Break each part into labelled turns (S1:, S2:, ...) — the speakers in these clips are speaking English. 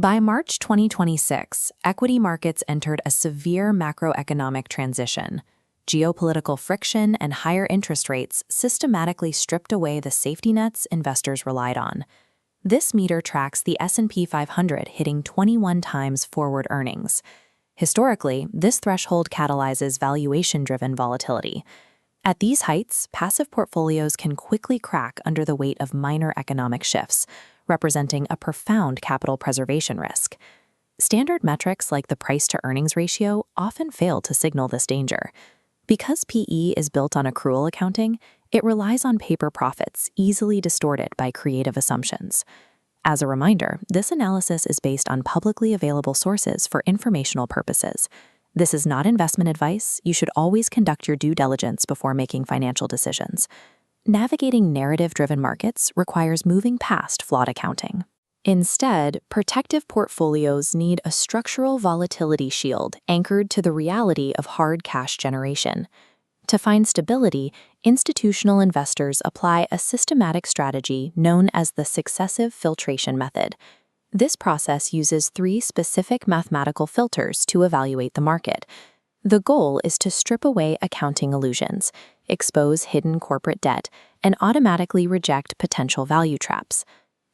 S1: By March 2026, equity markets entered a severe macroeconomic transition. Geopolitical friction and higher interest rates systematically stripped away the safety nets investors relied on. This meter tracks the S&P 500 hitting 21 times forward earnings. Historically, this threshold catalyzes valuation-driven volatility. At these heights, passive portfolios can quickly crack under the weight of minor economic shifts, representing a profound capital preservation risk. Standard metrics like the price-to-earnings ratio often fail to signal this danger. Because PE is built on accrual accounting, it relies on paper profits easily distorted by creative assumptions. As a reminder, this analysis is based on publicly available sources for informational purposes. This is not investment advice. You should always conduct your due diligence before making financial decisions. Navigating narrative-driven markets requires moving past flawed accounting. Instead, protective portfolios need a structural volatility shield anchored to the reality of hard cash generation. To find stability, institutional investors apply a systematic strategy known as the successive filtration method. This process uses 3 specific mathematical filters to evaluate the market. The goal is to strip away accounting illusions, expose hidden corporate debt, and automatically reject potential value traps.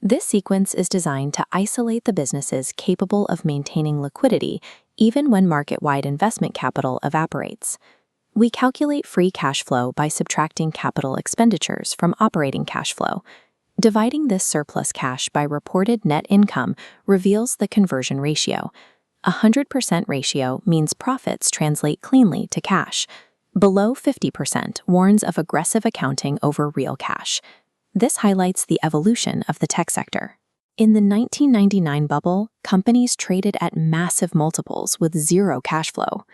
S1: This sequence is designed to isolate the businesses capable of maintaining liquidity even when market-wide investment capital evaporates. We calculate free cash flow by subtracting capital expenditures from operating cash flow. Dividing this surplus cash by reported net income reveals the conversion ratio. 100% ratio means profits translate cleanly to cash. Below 50% warns of aggressive accounting over real cash. This highlights the evolution of the tech sector. In the 1999 bubble, companies traded at massive multiples with zero cash flow.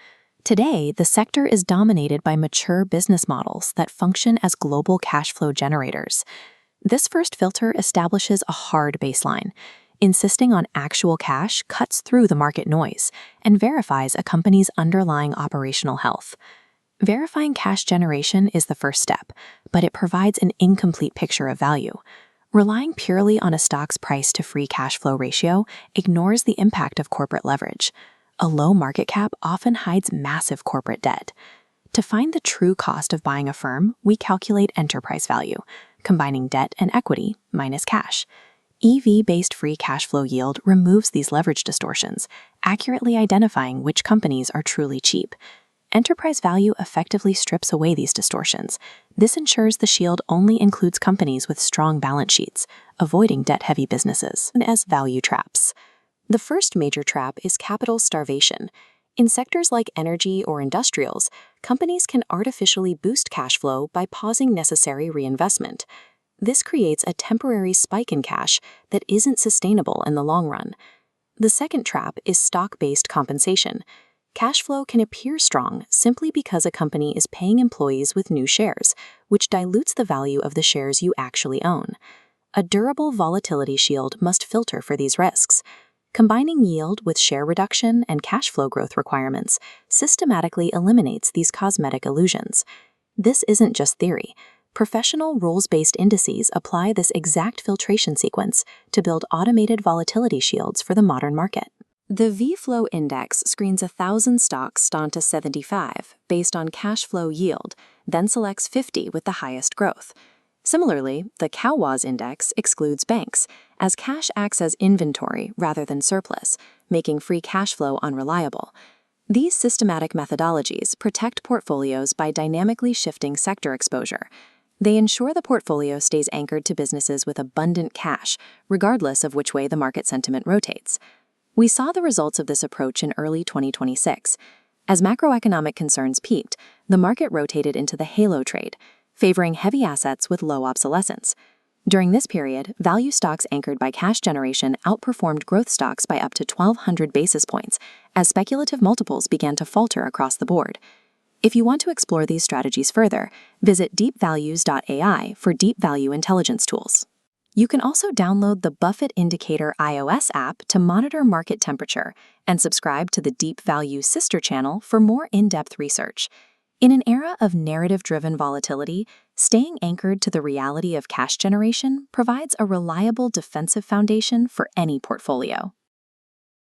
S1: Today, the sector is dominated by mature business models that function as global cash flow generators. This first filter establishes a hard baseline. Insisting on actual cash cuts through the market noise and verifies a company's underlying operational health. Verifying cash generation is the first step, but it provides an incomplete picture of value. Relying purely on a stock's price-to-free cash flow ratio ignores the impact of corporate leverage. A low market cap often hides massive corporate debt. To find the true cost of buying a firm, we calculate enterprise value, combining debt and equity minus cash. EV-based free cash flow yield removes these leverage distortions, accurately identifying which companies are truly cheap. Enterprise value effectively strips away these distortions. This ensures the shield only includes companies with strong balance sheets, avoiding debt-heavy businesses as value traps. The first major trap is capital starvation. In sectors like energy or industrials, companies can artificially boost cash flow by pausing necessary reinvestment. This creates a temporary spike in cash that isn't sustainable in the long run. The second trap is stock-based compensation. Cash flow can appear strong simply because a company is paying employees with new shares, which dilutes the value of the shares you actually own. A durable volatility shield must filter for these risks. Combining yield with share reduction and cash flow growth requirements systematically eliminates these cosmetic illusions. This isn't just theory. Professional rules-based indices apply this exact filtration sequence to build automated volatility shields for the modern market. The VFlow index screens 1,000 stocks down to 75 based on cash flow yield, then selects 50 with the highest growth. Similarly, the CowWaz index excludes banks, as cash acts as inventory rather than surplus, making free cash flow unreliable. These systematic methodologies protect portfolios by dynamically shifting sector exposure. They ensure the portfolio stays anchored to businesses with abundant cash, regardless of which way the market sentiment rotates. We saw the results of this approach in early 2026. As macroeconomic concerns peaked, the market rotated into the halo trade, favoring heavy assets with low obsolescence. During this period, value stocks anchored by cash generation outperformed growth stocks by up to 1,200 basis points, as speculative multiples began to falter across the board. If you want to explore these strategies further, visit deepvalues.ai for deep value intelligence tools. You can also download the Buffett Indicator iOS app to monitor market temperature and subscribe to the Deep Value sister channel for more in-depth research. In an era of narrative-driven volatility, staying anchored to the reality of cash generation provides a reliable defensive foundation for any portfolio.